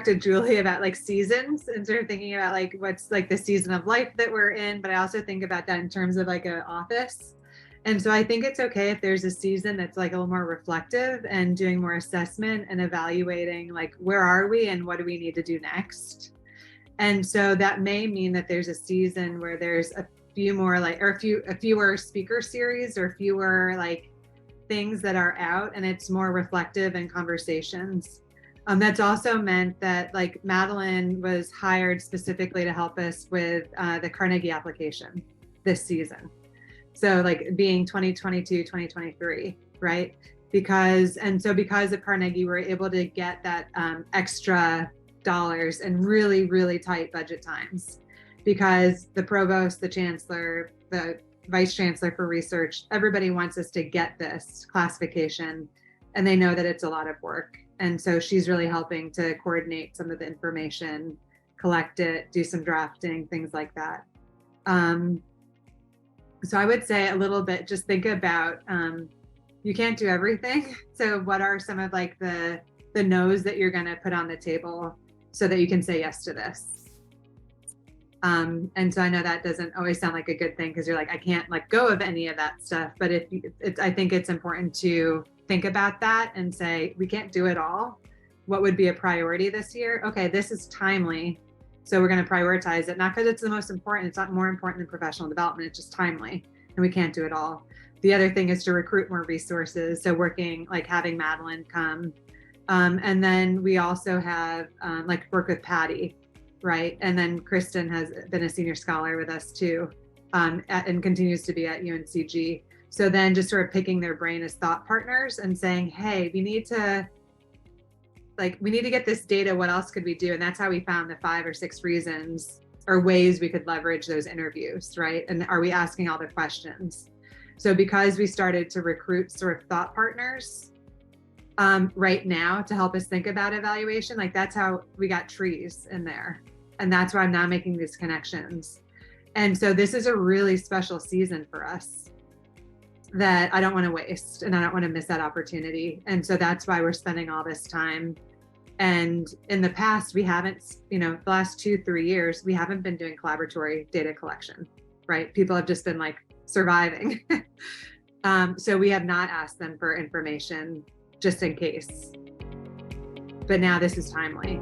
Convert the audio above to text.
talked to Julie about like seasons and sort of thinking about like what's like the season of life that we're in, but I also think about that in terms of like an office. And so I think it's okay if there's a season that's like a little more reflective and doing more assessment and evaluating like where are we and what do we need to do next. And so that may mean that there's a season where there's a few more like, or a fewer speaker series or fewer like things that are out, and it's more reflective and conversations. That's also meant that like Madeline was hired specifically to help us with the Carnegie application this season. So like being 2022, 2023, right? Because of Carnegie, we're able to get that extra dollars in really, really tight budget times, because the provost, the chancellor, the vice chancellor for research, everybody wants us to get this classification, and they know that it's a lot of work. And so she's really helping to coordinate some of the information, collect it, do some drafting, things like that. So I would say a little bit, just think about, you can't do everything. So what are some of like the no's that you're gonna put on the table so that you can say yes to this? And so I know that doesn't always sound like a good thing because you're like, I can't let go of any of that stuff. But I think it's important to think about that and say, we can't do it all. What would be a priority this year? Okay, this is timely. So we're going to prioritize it, not because it's the most important. It's not more important than professional development. It's just timely, and we can't do it all. The other thing is to recruit more resources. So working, like having Madeline come. And then we also have like work with Patty, right? And then Kristen has been a senior scholar with us too, and continues to be at UNCG. So then just sort of picking their brain as thought partners and saying, hey, we need to get this data. What else could we do? And that's how we found the 5 or 6 reasons or ways we could leverage those interviews, right? And are we asking all the questions? So because we started to recruit sort of thought partners right now to help us think about evaluation, like that's how we got trees in there. And that's why I'm now making these connections. And so this is a really special season for us that I don't want to waste, and I don't want to miss that opportunity. And so that's why we're spending all this time. And in the past, we haven't, the last 2-3 years, we haven't been doing collaboratory data collection, right? People have just been like surviving. So we have not asked them for information just in case. But now this is timely.